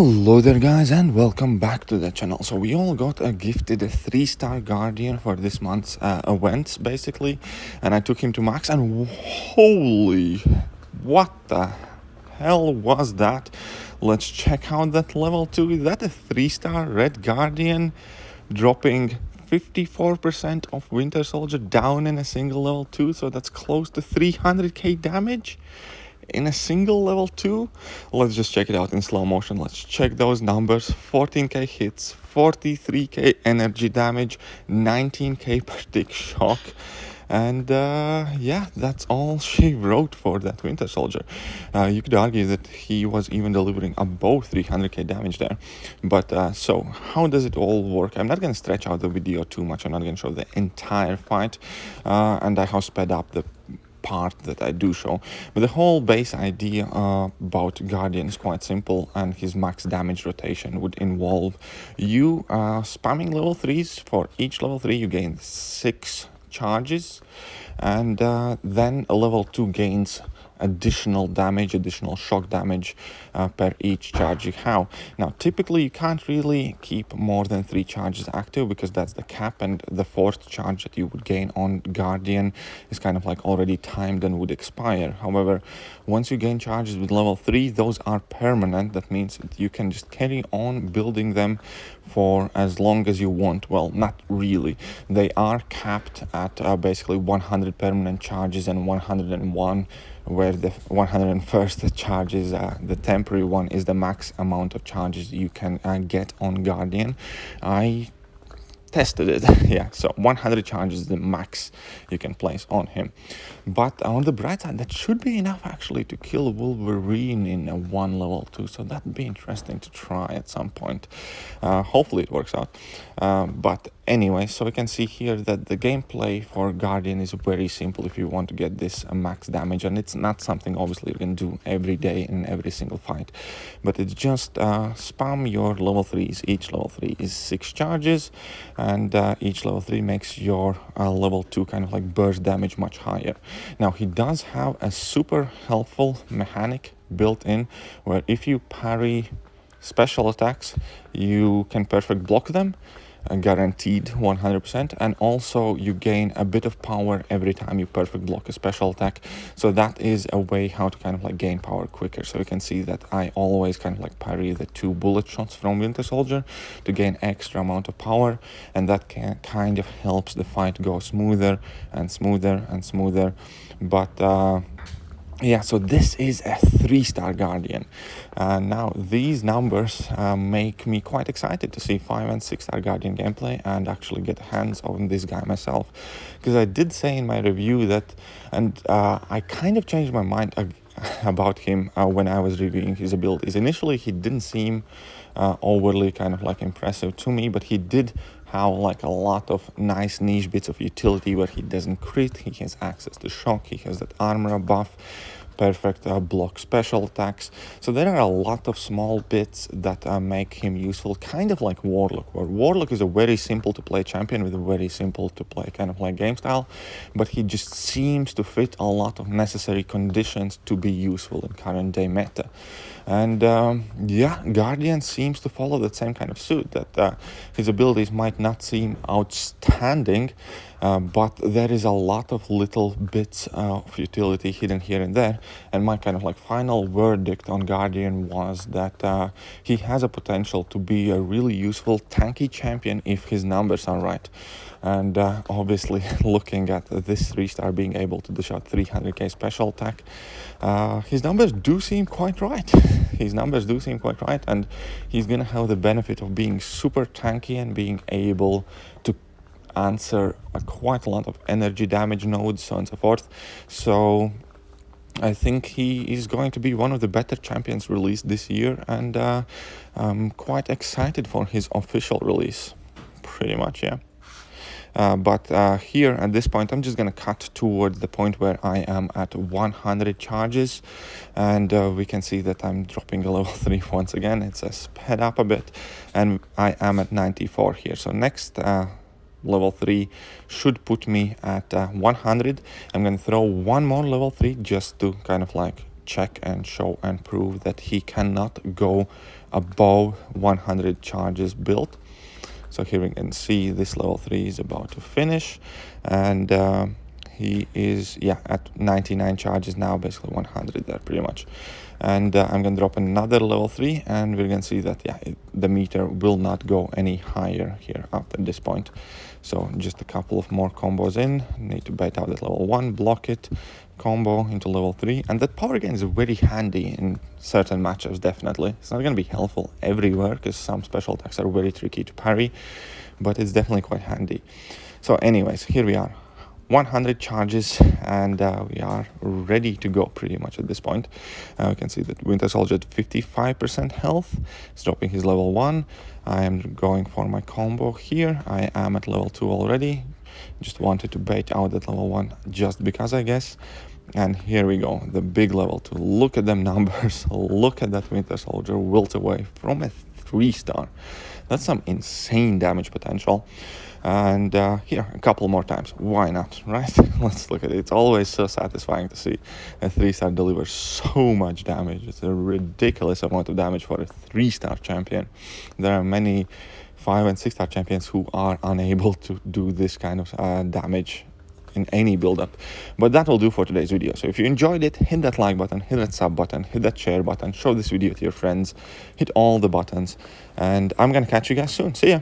Hello there guys and welcome back to the channel. So we all got gifted a 3-star guardian for this month's events basically, and I took him to max and holy, what the hell was that? Let's check out that level 2. Is that a 3-star red guardian dropping 54% of Winter Soldier down in a single level 2, so that's close to 300k damage in a single level 2. Let's just check it out in slow motion. Let's check those numbers. 14k hits, 43k energy damage, 19k per tick shock, and yeah, that's all she wrote for that Winter Soldier. You could argue that he was even delivering above 300k damage there. But so how does it all work? I'm not going to stretch out the video too much. I'm not going to show the entire fight, and I have sped up the part that I do show, but the whole base idea about Guardian is quite simple, and his max damage rotation would involve you spamming level 3s. For each level 3 you gain 6 charges, and then a level 2 gains additional damage, additional shock damage per each charge you have. Now typically you can't really keep more than 3 charges active because that's the cap, and the 4th charge that you would gain on Guardian is kind of like already timed and would expire. However, once you gain charges with level 3, those are permanent. That means that you can just carry on building them for as long as you want. Well, not really. They are capped at basically 100 permanent charges and 101, where the 101st charge is the temporary one, is the max amount of charges you can get on Guardian. I tested it. Yeah, so 100 charges is the max you can place on him. But on the bright side, that should be enough actually to kill Wolverine in a 1 level 2, so that'd be interesting to try at some point. Hopefully it works out. But anyway, so we can see here that the gameplay for Guardian is very simple if you want to get this max damage, and it's not something obviously you can do every day in every single fight, but it's just spam your level 3s. Each level 3 is 6 charges, and each level 3 makes your level 2 kind of like burst damage much higher. Now he does have a super helpful mechanic built in, where if you parry special attacks you can perfect block them, guaranteed 100%, and also you gain a bit of power every time you perfect block a special attack. So that is a way how to kind of like gain power quicker. So you can see that I always kind of like parry the 2 bullet shots from Winter Soldier to gain extra amount of power, and that kind of helps the fight go smoother and smoother and smoother. But yeah, so this is a 3-star Guardian. Now these numbers make me quite excited to see 5 and 6-star Guardian gameplay and actually get hands on this guy myself, because I did say in my review that, and I kind of changed my mind about him when I was reviewing his abilities. Initially he didn't seem overly kind of like impressive to me, but he did have like a lot of nice niche bits of utility where he doesn't crit, he has access to shock, he has that armor buff, perfect block special attacks. So there are a lot of small bits that make him useful, kind of like Warlock, where Warlock is a very simple to play champion with a very simple to play kind of like game style, but he just seems to fit a lot of necessary conditions to be useful in current day meta. And yeah, Guardian seems to follow that same kind of suit, that his abilities might not seem outstanding, but there is a lot of little bits of utility hidden here and there. And my kind of like final verdict on Guardian was that he has a potential to be a really useful tanky champion if his numbers are right. And obviously looking at this 3-star being able to dish out 300k special attack, his numbers do seem quite right. His numbers do seem quite right, and he's gonna have the benefit of being super tanky and being able to answer quite a lot of energy damage nodes, so on and so forth. So I think he is going to be one of the better champions released this year, and I'm quite excited for his official release, pretty much, yeah. But here at this point I'm just gonna cut towards the point where I am at 100 charges, and we can see that I'm dropping a level 3 once again. It's sped up a bit, and I am at 94 here. So next level 3 should put me at 100. I'm gonna throw one more level 3 just to kind of like check and show and prove that he cannot go above 100 charges built. So here we can see this level 3 is about to finish, and he is at 99 charges now, basically 100 there pretty much. And I'm gonna drop another level 3, and we're gonna see that the meter will not go any higher here after this point. So just a couple of more combos in, need to bait out that level 1, block it, combo into level 3, and that power gain is very handy in certain matchups. Definitely it's not going to be helpful everywhere because some special attacks are very tricky to parry, but it's definitely quite handy. So anyways, here we are, 100 charges, and we are ready to go pretty much at this point. We can see that Winter Soldier at 55% health is dropping his level 1. I am going for my combo here. I am at level 2 already, just wanted to bait out that level 1 just because, I guess. And here we go, the big level 2. Look at them numbers. Look at that Winter Soldier wilt away from a 3-star. That's some insane damage potential. And here, a couple more times. Why not, right? Let's look at it. It's always so satisfying to see a 3-star deliver so much damage. It's a ridiculous amount of damage for a 3-star champion. There are many 5 and 6-star champions who are unable to do this kind of damage in any build-up. But that will do for today's video. So if you enjoyed it, hit that like button, hit that sub button, hit that share button, show this video to your friends, hit all the buttons, and I'm gonna catch you guys soon. See ya.